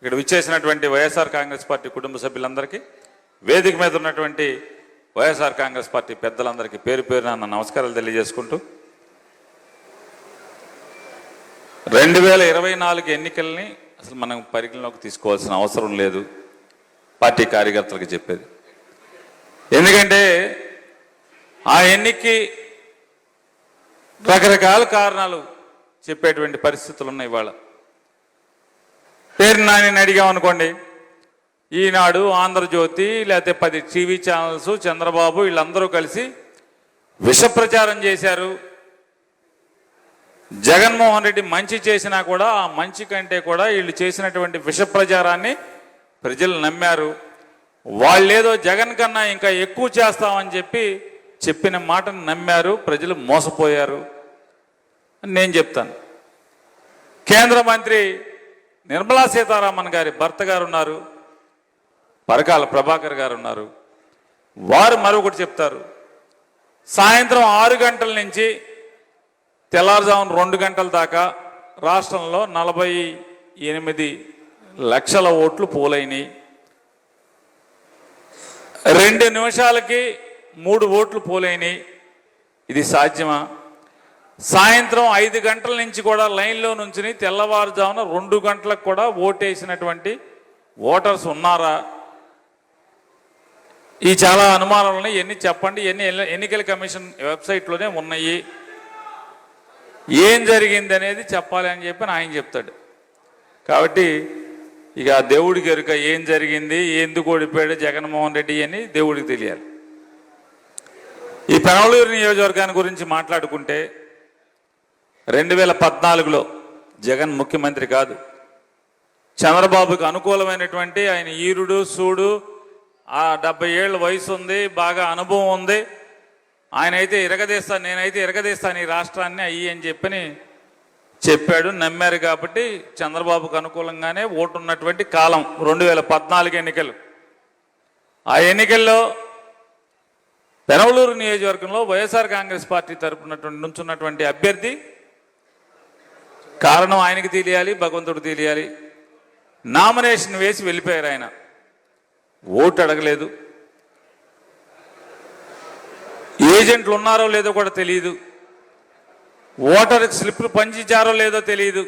ఇక్కడ విచ్చేసినటువంటి వైఎస్ఆర్ కాంగ్రెస్ పార్టీ కుటుంబ సభ్యులందరికీ, వేదిక మీద ఉన్నటువంటి వైఎస్ఆర్ కాంగ్రెస్ పార్టీ పెద్దలందరికీ పేరు పేరున నమస్కారాలు తెలియజేసుకుంటూ 2024 ఎన్నికల్ని అసలు మనం పరిగణలోకి తీసుకోవాల్సిన అవసరం లేదు పార్టీ కార్యకర్తలకు చెప్పేది. ఎందుకంటే ఆ ఎన్నికకి రకరకాల కారణాలు చెప్పేటువంటి పరిస్థితులు ఉన్నాయి. ఇవాళ పేరు నాని అడిగామనుకోండి, ఈనాడు, ఆంధ్రజ్యోతి, లేకపోతే 10 టీవీ ఛానల్స్, చంద్రబాబు వీళ్ళందరూ కలిసి విష ప్రచారం చేశారు. జగన్మోహన్ రెడ్డి మంచి చేసినా కూడా ఆ మంచి కంటే కూడా వీళ్ళు చేసినటువంటి విష ప్రచారాన్ని ప్రజలు నమ్మారు. వాళ్ళేదో జగన్ కన్నా ఇంకా ఎక్కువ చేస్తామని చెప్పిన మాటను నమ్మారు, ప్రజలు మోసపోయారు అని నేను చెప్తాను. కేంద్ర మంత్రి నిర్మలా సీతారామన్ గారి భర్త గారు ఉన్నారు, పరకాల ప్రభాకర్ గారు ఉన్నారు. వారు మరొకటి చెప్తారు. సాయంత్రం 6 గంటల నుంచి తెల్లారుజామున 2 గంటల దాకా రాష్ట్రంలో 48 లక్షల ఓట్లు పోలైనవి. 2 నిమిషాలకి 3 ఓట్లు పోలైనవి. ఇది సాధ్యమా? సాయంత్రం 5 గంటల నుంచి కూడా లైన్లో నుంచి తెల్లవారుజామున 2 గంటలకు కూడా ఓటేసినటువంటి ఓటర్స్ ఉన్నారా? ఈ చాలా అనుమానాలు ఉన్నాయి. ఎన్ని చెప్పండి, ఎన్నికల కమిషన్ వెబ్సైట్లోనే ఉన్నాయి. ఏం జరిగింది అనేది చెప్పాలి అని ఆయన చెప్తాడు. కాబట్టి ఇక దేవుడికి ఎరుక ఏం జరిగింది, ఎందుకు ఓడిపోయాడు జగన్మోహన్ రెడ్డి అని దేవుడికి తెలియాలి. ఈ పెనమలూరు నియోజకవర్గాన్ని గురించి మాట్లాడుకుంటే 2014లో జగన్ ముఖ్యమంత్రి కాదు. చంద్రబాబుకి అనుకూలమైనటువంటి ఆయన ఈరుడు సూడు, ఆ 70 ఏళ్ళ వయసు ఉంది, బాగా అనుభవం ఉంది. ఆయన అయితే ఇరగదీస్తాను, నేనైతే ఇరగదీస్తాను ఈ రాష్ట్రాన్ని అయ్యి అని చెప్పాడు, నమ్మారు. కాబట్టి చంద్రబాబుకు అనుకూలంగానే ఓటు ఉన్నటువంటి కాలం 2014 ఎన్నికలు. ఆ ఎన్నికల్లో పెనమలూరు నియోజకవర్గంలో వైఎస్ఆర్ కాంగ్రెస్ పార్టీ తరపున నుంచున్నటువంటి అభ్యర్థి, కారణం ఆయనకి తెలియాలి, భగవంతుడు తెలియాలి, నామినేషన్ వేసి వెళ్ళిపోయారు. ఆయన ఓటు అడగలేదు, ఏజెంట్లు ఉన్నారో లేదో కూడా తెలియదు, ఓటర్కి స్లిప్లు పంచిచ్చారో లేదో తెలియదు.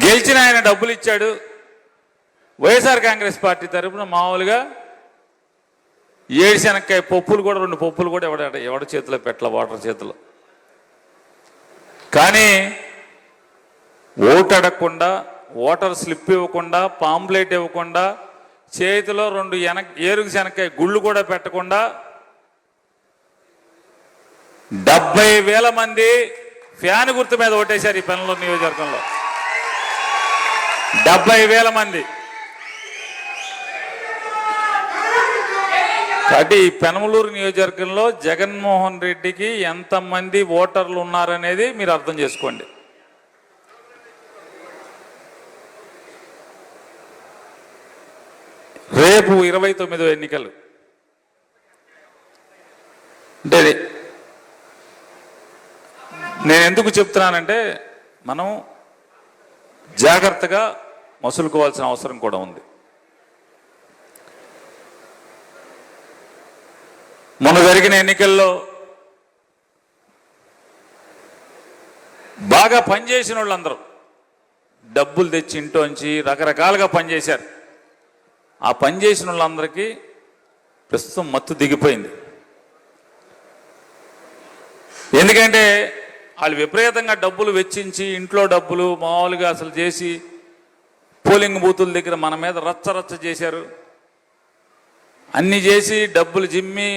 గెలిచిన ఆయన డబ్బులు ఇచ్చాడు. వైఎస్ఆర్ కాంగ్రెస్ పార్టీ తరఫున మామూలుగా 7 శనక్కాయ పప్పులు కూడా 2 పప్పులు కూడా ఎవడ చేతిలో పెట్టాల, ఓటర్ చేతిలో. కానీ ఓటు అడగకుండా, ఓటర్ స్లిప్ ఇవ్వకుండా, పాంప్లెట్ ఇవ్వకుండా, చేతిలో 2 ఏరుగు శనక్కాయ గుళ్ళు కూడా పెట్టకుండా 70,000 మంది ఫ్యాన్ గుర్తు మీద ఓటేశారు ఈ పెనమలూరు నియోజకవర్గంలో. 70,000 మంది. కాబట్టి ఈ పెనమలూరు నియోజకవర్గంలో జగన్మోహన్ రెడ్డికి ఎంతమంది ఓటర్లు ఉన్నారనేది మీరు అర్థం చేసుకోండి. రేపు 29వ ఎన్నికలు. అంటే నేను ఎందుకు చెప్తున్నానంటే మనం జాగ్రత్తగా మసులుకోవాల్సిన అవసరం కూడా ఉంది. మొన్న జరిగిన ఎన్నికల్లో బాగా పనిచేసిన వాళ్ళందరూ డబ్బులు తెచ్చి ఇంట్లోంచి రకరకాలుగా పనిచేశారు. ఆ పనిచేసిన వాళ్ళందరికీ ప్రస్తుతం మత్తు దిగిపోయింది. ఎందుకంటే వాళ్ళు విపరీతంగా డబ్బులు వెచ్చించి, ఇంట్లో డబ్బులు మామూలుగా అసలు చేసి పోలింగ్ బూతుల దగ్గర మన మీద రచ్చ చేశారు. అన్ని చేసి డబ్బులు జిమ్మి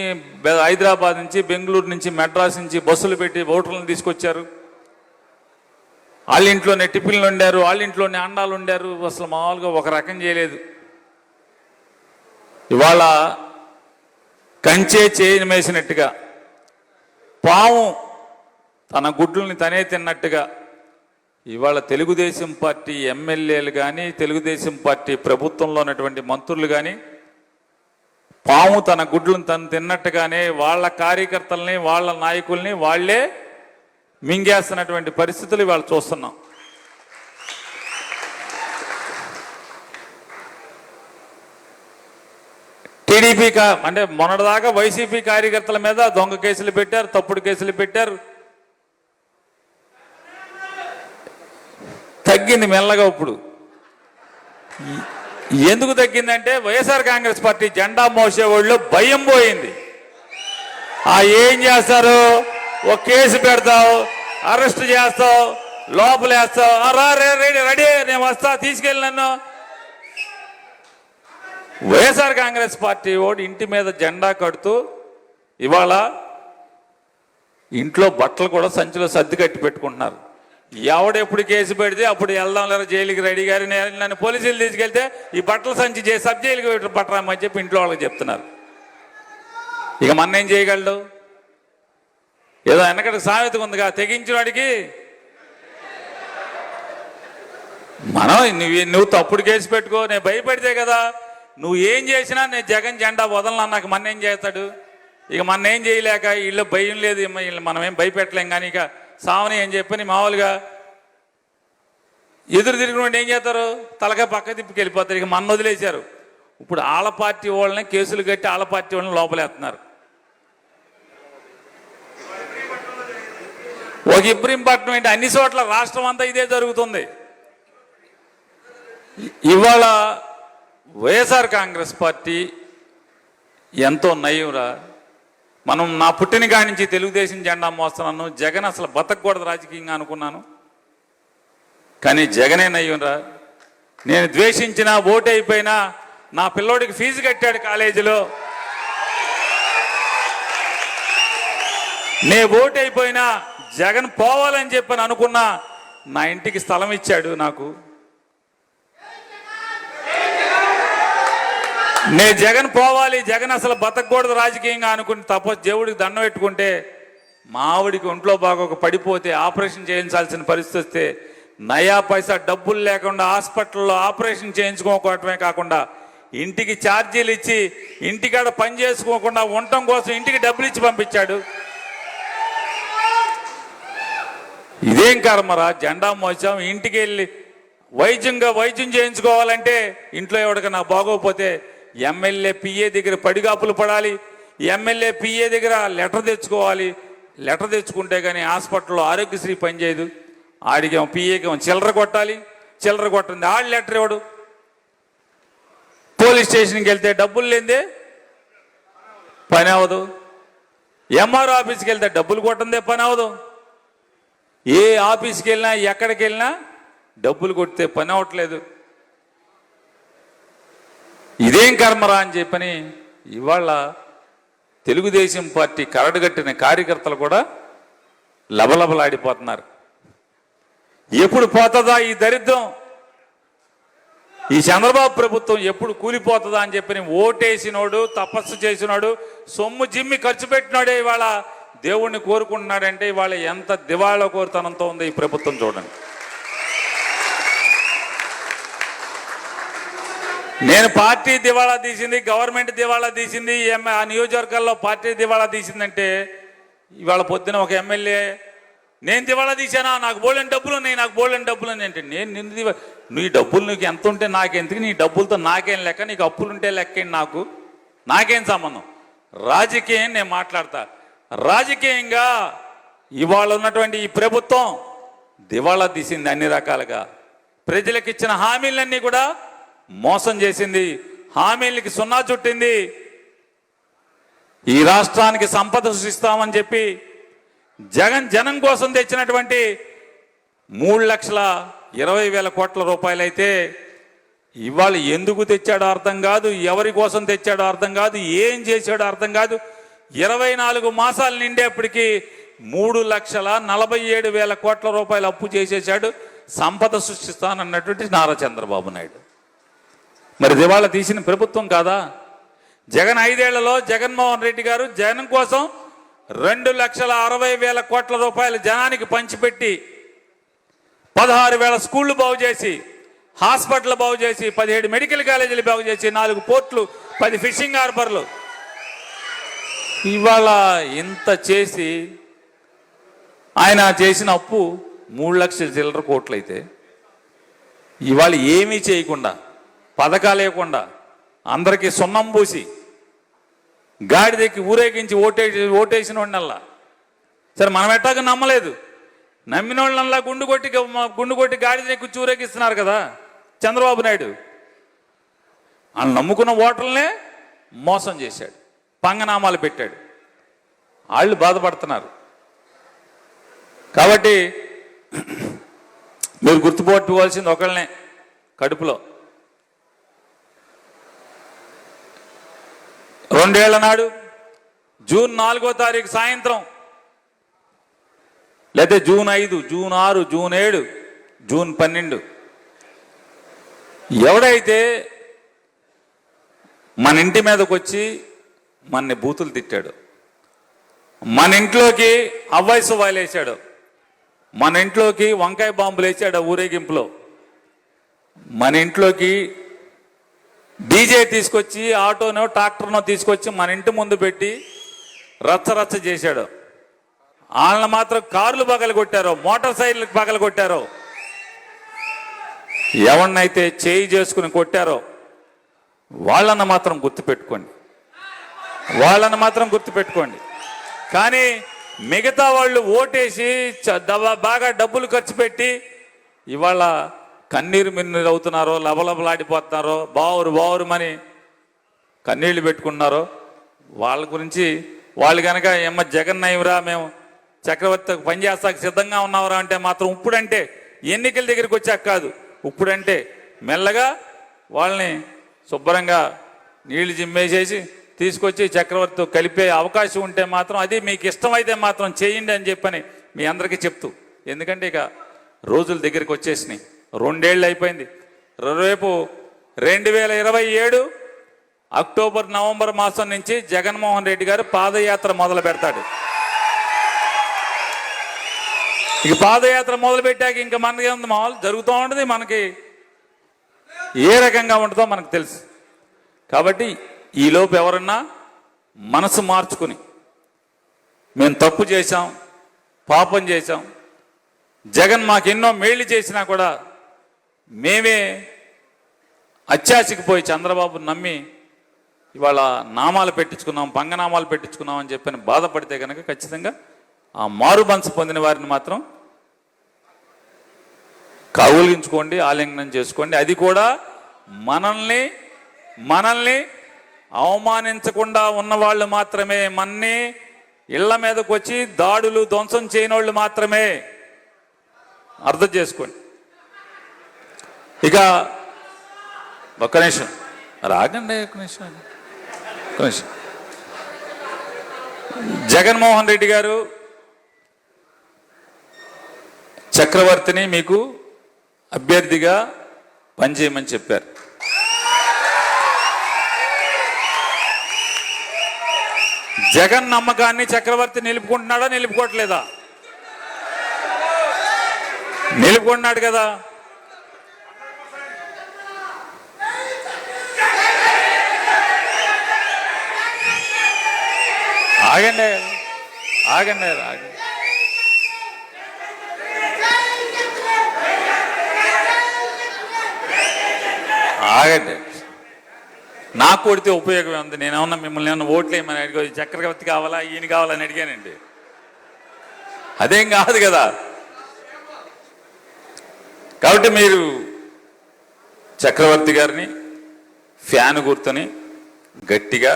హైదరాబాద్ నుంచి, బెంగళూరు నుంచి, మెడ్రాస్ నుంచి బస్సులు పెట్టి ఓటర్లను తీసుకొచ్చారు. వాళ్ళ ఇంట్లోనే టిఫిన్లు వండారు, వాళ్ళ ఇంట్లోనే అండాలు వండారు. అసలు మామూలుగా ఒక రకం చేయలేదు. ఇవాళ కంచే చేయమేసినట్టుగా, పాము తన గుడ్లని తనే తిన్నట్టుగా ఇవాళ తెలుగుదేశం పార్టీ ఎమ్మెల్యేలు కానీ, తెలుగుదేశం పార్టీ ప్రభుత్వంలో ఉన్నటువంటి మంత్రులు కానీ పాము తన గుడ్లను తను తిన్నట్టుగానే వాళ్ళ కార్యకర్తల్ని, వాళ్ళ నాయకుల్ని వాళ్లే మింగేస్తున్నటువంటి పరిస్థితులు ఇవాళ చూస్తున్నాం. టీడీపీ అంటే మొన్నటిదాకా వైసీపీ కార్యకర్తల మీద దొంగ కేసులు పెట్టారు, తప్పుడు కేసులు పెట్టారు. తగ్గింది మెల్లగా. ఇప్పుడు ఎందుకు తగ్గిందంటే వైఎస్ఆర్ కాంగ్రెస్ పార్టీ జెండా మోసేవాళ్ళు భయం పోయింది. ఏం చేస్తారు, ఒక కేసు పెడతావు, అరెస్ట్ చేస్తావు, లోపలేస్తావు, రెడీ నేను వస్తా, తీసుకెళ్ళి నన్ను. వైఎస్ఆర్ కాంగ్రెస్ పార్టీ వాడు ఇంటి మీద జెండా కడుతూ ఇవాళ ఇంట్లో బట్టలు కూడా సంచిలో సర్ది కట్టి పెట్టుకుంటున్నారు. ఎవడెప్పుడు కేసు పెడితే అప్పుడు వెళ్దాం లేదా జైలుకి రెడీ గారి నన్ను పోలీసులు తీసుకెళ్తే ఈ బట్టల సంచి చేసి సబ్ జైలుకి పట్టరామని చెప్పి ఇంట్లో వాళ్ళకి చెప్తున్నారు. ఇక మన ఏం చేయగలడు? ఏదో వెనకటి సామెత ఉందిగా, తెగించిన వాడికి మనం నువ్వు తప్పుడు కేసు పెట్టుకో, నేను భయపడితే కదా. నువ్వు ఏం చేసినా నేను జగన్ జెండా వదలను నాకు మన ఏం చేస్తాడు? ఇక మన ఏం చేయలేక వీళ్ళు భయం లేదు, మనం ఏం భయపెట్టలేం. కానీ ఇక సావని అని చెప్పని మామూలుగా ఎదురు తిరిగిన ఏం చేస్తారు, తలకాయ పక్క తిప్పికి వెళ్ళిపోతారు. ఇక మన వదిలేశారు. ఇప్పుడు ఆళ్ళ పార్టీ వాళ్ళని కేసులు కట్టి ఆళ్ళ పార్టీ వాళ్ళని లోపలేస్తున్నారు. ఒక ఇబ్రహీంపట్నం ఏంటి, అన్ని చోట్ల రాష్ట్రం అంతా ఇదే జరుగుతుంది. ఇవాళ వైఎస్ఆర్ కాంగ్రెస్ పార్టీ ఎంతో నయ్యంరా. మనం నా పుట్టిన కాడి నుంచి తెలుగుదేశం జెండా మోస్తున్నాను, జగన్ అసలు బతకూడదు రాజకీయంగా అనుకున్నాను. కానీ జగనే నయ్యంరా. నేను ద్వేషించిన ఓటు అయిపోయినా నా పిల్లోడికి ఫీజు కట్టాడు కాలేజీలో. నే ఓటు అయిపోయినా జగన్ పోవాలని చెప్పని అనుకున్నా, నా ఇంటికి స్థలం ఇచ్చాడు నాకు. నే జగన్ పోవాలి, జగన్ అసలు బతకూడదు రాజకీయంగా అనుకుని దేవుడికి దండం పెట్టుకుంటే, మా ఆవిడికి ఒంట్లో బాగోక పడిపోతే ఆపరేషన్ చేయించాల్సిన పరిస్థితి వస్తే నయా పైసా డబ్బులు లేకుండా హాస్పిటల్లో ఆపరేషన్ చేయించుకోవటమే కాకుండా ఇంటికి ఛార్జీలు ఇచ్చి ఇంటికాడ పని చేసుకోకుండా ఉండటం కోసం ఇంటికి డబ్బులు ఇచ్చి పంపించాడు. ఇదేం కర్మరా, జెండా మోసాం, ఇంటికి వెళ్ళి వైద్యం చేయించుకోవాలంటే ఇంట్లో ఎవడికన్నా బాగోకపోతే ఎమ్మెల్యే పిఏ దగ్గర పడిగాపులు పడాలి, ఎమ్మెల్యే పిఏ దగ్గర లెటర్ తెచ్చుకోవాలి. లెటర్ తెచ్చుకుంటే కానీ హాస్పిటల్లో ఆరోగ్యశ్రీ పనిచేయదు. ఆడికి పిఏకి చిల్లర కొట్టాలి, చిల్లర కొట్టింది ఆడు లెటర్ ఇవ్వడు. పోలీస్ స్టేషన్కి వెళ్తే డబ్బులు లేదే పని అవ్వదు. ఎంఆర్ఓ ఆఫీస్కి వెళ్తే డబ్బులు కొట్టిందే పని అవ్వదు. ఏ ఆఫీస్కి వెళ్ళినా ఎక్కడికి వెళ్ళినా డబ్బులు కొడితే పని అవ్వట్లేదు. ఇదేం కర్మరా అని చెప్పని ఇవాళ తెలుగుదేశం పార్టీ కరడుగట్టిన కార్యకర్తలు కూడా లబలబలాడిపోతున్నారు. ఎప్పుడు పోతుందా ఈ దరిద్రం, ఈ చంద్రబాబు ప్రభుత్వం ఎప్పుడు కూలిపోతుందా అని చెప్పని ఓటేసినోడు, తపస్సు చేసినోడు, సొమ్ము జిమ్మి ఖర్చు పెట్టినోడే ఇవాళ దేవుణ్ణి కోరుకుంటున్నాడంటే ఇవాళ ఎంత దివాళా కోరుతనంతో ఉంది ఈ ప్రభుత్వం చూడండి. నేను పార్టీ దివాళా తీసింది, గవర్నమెంట్ దివాళా తీసింది, ఆ నియోజకవర్గాల్లో పార్టీ దివాళా తీసిందంటే ఇవాళ పొద్దున ఒక ఎమ్మెల్యే నేను దివాళా తీసానా, నాకు బోల్డెన్ డబ్బులు ఉన్నాయి, నాకు బోల్డెన్ డబ్బులు ఉన్నాయి అంటే నేను నీ డబ్బులు నీకు ఎంత ఉంటే నాకెందుకు, నీ డబ్బులతో నాకేం లెక్క, నీకు అప్పులుంటే లెక్కేంటి, నాకేం సంబంధం. రాజకీయం నేను మాట్లాడతా. రాజకీయంగా ఇవాళ ఉన్నటువంటి ఈ ప్రభుత్వం దివాళా తీసింది అన్ని రకాలుగా. ప్రజలకు ఇచ్చిన హామీలన్నీ కూడా మోసం చేసింది, హామీలకి సున్నా చుట్టింది. ఈ రాష్ట్రానికి సంపద సృష్టిస్తామని చెప్పి జనం కోసం తెచ్చినటువంటి 3,20,000 కోట్ల రూపాయలైతే ఇవాళ ఎందుకు తెచ్చాడో అర్థం కాదు, ఎవరి కోసం తెచ్చాడో అర్థం కాదు, ఏం చేశాడో అర్థం కాదు. 24 మాసాలు నిండేప్పటికీ 3,47,000 కోట్ల రూపాయలు అప్పు చేసేశాడు. సంపద సృష్టిస్తానన్నటువంటి నారా చంద్రబాబు నాయుడు. మరి దివాళా తీసిన ప్రభుత్వం కాదా? జగన్ 5 ఏళ్లలో జగన్మోహన్ రెడ్డి గారు జనం కోసం 2,60,000 కోట్ల రూపాయలు జనానికి పంచిపెట్టి 16,000 స్కూళ్లు బాగు చేసి, హాస్పిటల్ బాగు చేసి, 17 మెడికల్ కాలేజీలు బాగు చేసి, 4 పోర్ట్లు, 10 ఫిషింగ్ హార్బర్లు. ఇవాళ ఇంత చేసి ఆయన చేసిన అప్పు 3,00,000 కోట్లయితే ఇవాళ ఏమీ చేయకుండా, పథకాలు లేకుండా, అందరికీ సున్నం పూసి గాడిదెక్కి ఊరేగించి ఓటేసిన వాడినల్లా. సరే మనం ఎట్టాగా నమ్మలేదు, నమ్మిన వాళ్ళల్లా గుండు కొట్టి గాడిదెక్కి ఊరేగిస్తున్నారు కదా చంద్రబాబు నాయుడు. వాళ్ళు నమ్ముకున్న ఓటర్లనే మోసం చేశాడు, పంగనామాలు పెట్టాడు. వాళ్ళు బాధపడుతున్నారు. కాబట్టి మీరు గుర్తుపెట్టుకోవాల్సింది ఒకళ్ళనే కడుపులో. 2 ఏళ్ల నాడు జూన్ 4వ తారీఖు సాయంత్రం, లేదా జూన్ 5, జూన్ 6, జూన్ 7, జూన్ 12 ఎవడైతే మన ఇంటి మీదకి వచ్చి మనని బూతులు తిట్టాడు, మన ఇంట్లోకి అవ్వాయిసు వాలేసాడు, మన ఇంట్లోకి వంకాయ బాంబులు వేసాడు ఊరేగింపులో, మన ఇంట్లోకి డీజే తీసుకొచ్చి ఆటోనో ట్రాక్టర్నో తీసుకొచ్చి మన ఇంటి ముందు పెట్టి రచ్చ చేశాడు. వాళ్ళని మాత్రం కార్లు పగలు కొట్టారో, మోటార్ సైకిల్ పగలు కొట్టారో, ఎవరినైతే చేయి చేసుకుని కొట్టారో వాళ్ళని మాత్రం గుర్తుపెట్టుకోండి. కానీ మిగతా వాళ్ళు ఓటేసి బాగా డబ్బులు ఖర్చు పెట్టి ఇవాళ కన్నీరు మిన్నీరు అవుతున్నారో, లబలబలాడిపోతున్నారో, బావురుమని కన్నీళ్లు పెట్టుకున్నారో వాళ్ళ గురించి వాళ్ళు కనుక ఏమ్మ జగన్ నయ్యరా, మేము చక్రవర్తికి పనిచేస్తాక సిద్ధంగా ఉన్నావురా అంటే మాత్రం ఇప్పుడంటే ఎన్నికల దగ్గరికి వచ్చాక కాదు, ఇప్పుడంటే మెల్లగా వాళ్ళని శుభ్రంగా నీళ్లు జిమ్మేసేసి తీసుకొచ్చి చక్రవర్తితో కలిపే అవకాశం ఉంటే మాత్రం, అది మీకు ఇష్టమైతే మాత్రం చేయండి అని చెప్పని మీ అందరికీ చెప్తూ, ఎందుకంటే ఇక రోజుల దగ్గరికి వచ్చేసినాయి. 2 ఏళ్ళు అయిపోయింది. రేపు 2027 అక్టోబర్ నవంబర్ మాసం నుంచి జగన్మోహన్ రెడ్డి గారు పాదయాత్ర మొదలు పెడతాడు. ఇక పాదయాత్ర మొదలు పెట్టాక ఇంకా మనకి మామూలు జరుగుతూ ఉంటుంది. మనకి ఏ రకంగా ఉంటుందో మనకు తెలుసు. కాబట్టి ఈలోపు ఎవరన్నా మనసు మార్చుకుని మేము తప్పు చేశాం, పాపం చేశాం, జగన్ మాకెన్నో మేళ్లు చేసినా కూడా మేమే అత్యాశకి పోయి చంద్రబాబు నమ్మి ఇవాళ నామాలు పెట్టించుకున్నాం, పంగనామాలు పెట్టించుకున్నాం అని చెప్పని బాధపడితే కనుక ఖచ్చితంగా ఆ మారు మనసు పొందిన వారిని మాత్రం కౌగిలించుకోండి, ఆలింగనం చేసుకోండి. అది కూడా మనల్ని అవమానించకుండా ఉన్నవాళ్ళు మాత్రమే, మన్ని ఇళ్ల మీదకి వచ్చి దాడులు ధ్వంసం చేయనోళ్ళు మాత్రమే అర్థం చేసుకోండి. ఇక ఒక్క నిమిషం రాగండి, ఒక్క నిమిషం. జగన్మోహన్ రెడ్డి గారు చక్రవర్తిని మీకు అభ్యర్థిగా పనిచేయమని చెప్పారు. జగన్ నమ్మకాన్ని చక్రవర్తి నిలుపుకుంటున్నాడా, నిలుపుకోవట్లేదా? నిలుపుకుంటున్నాడు కదా. ఆగండి. నాకు కొడితే ఉపయోగమే ఉంది. నేనేమన్నా మిమ్మల్ని ఏమన్నా ఓట్లు వేయమని అడిగా, చక్రవర్తి కావాలా ఈయన కావాలని అడిగానండి. అదేం కాదు కదా. కాబట్టి మీరు చక్రవర్తి గారిని ఫ్యాన్ గుర్తుని గట్టిగా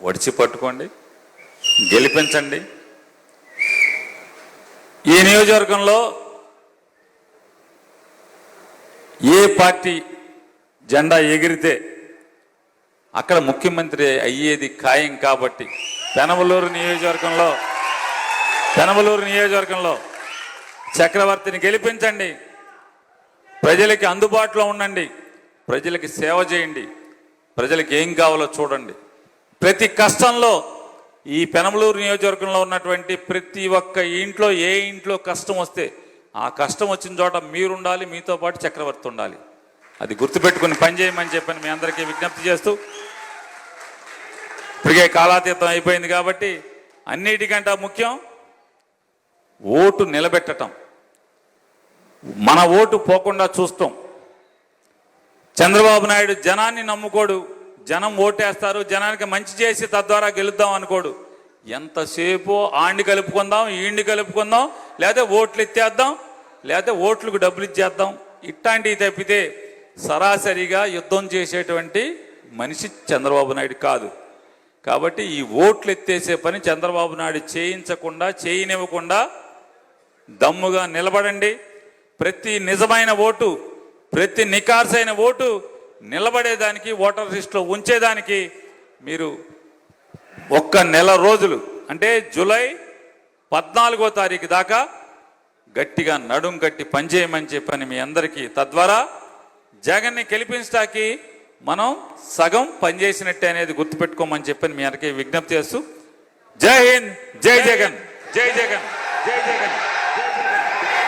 వడిచి పట్టుకోండి, గెలిపించండి. ఈ నియోజకవర్గంలో ఏ పార్టీ జెండా ఎగిరితే అక్కడ ముఖ్యమంత్రి అయ్యేది ఖాయం. కాబట్టి పెనమలూరు నియోజకవర్గంలో చక్రవర్తిని గెలిపించండి, ప్రజలకి అందుబాటులో ఉండండి, ప్రజలకి సేవ చేయండి, ప్రజలకు ఏం కావాలో చూడండి. ప్రతి కష్టంలో ఈ పెనమలూరు నియోజకవర్గంలో ఉన్నటువంటి ప్రతి ఒక్క ఇంట్లో ఏ ఇంట్లో కష్టం వస్తే ఆ కష్టం వచ్చిన చోట మీరుండాలి, మీతో పాటు చక్రవర్తి ఉండాలి. అది గుర్తుపెట్టుకుని పనిచేయమని చెప్పని మీ అందరికీ విజ్ఞప్తి చేస్తూ, ఇప్పటికే కాలాతీతం అయిపోయింది కాబట్టి అన్నిటికంటే ముఖ్యం ఓటు నిలబెట్టడం, మన ఓటు పోకుండా చూస్తాం. చంద్రబాబు నాయుడు జనాన్ని నమ్ముకోడు, జనం ఓటేస్తారు, జనానికి మంచి చేసి తద్వారా గెలుద్దాం అనుకోడు. ఎంతసేపు ఆండి కలుపుకుందాం, ఈండి కలుపుకుందాం, లేదా ఓట్లు ఎత్తేద్దాం, లేదా ఓట్లకు డబ్బులు ఇచ్చేద్దాం, ఇట్లాంటివి తప్పితే సరాసరిగా యుద్ధం చేసేటువంటి మనిషి చంద్రబాబు నాయుడు కాదు. కాబట్టి ఈ ఓట్లు ఎత్తేసే పని చంద్రబాబు నాయుడు చేయించకుండా, చేయనివ్వకుండా దమ్ముగా నిలబడండి. ప్రతి నిజమైన ఓటు, ప్రతి నికార్సైన ఓటు నిలబడేదానికి, ఓటర్ లిస్టులో ఉంచేదానికి మీరు ఒక్క నెల రోజులు అంటే జూలై 14వ తారీఖు దాకా గట్టిగా నడుం కట్టి పనిచేయమని చెప్పని మీ అందరికీ, తద్వారా జగన్ని గెలిపించడానికి మనం సగం పనిచేసినట్టే అనేది గుర్తుపెట్టుకోమని చెప్పని మీ అందరికీ విజ్ఞప్తి చేస్తూ, జై హింద్, జై జగన్, జై జగన్, జై జగన్.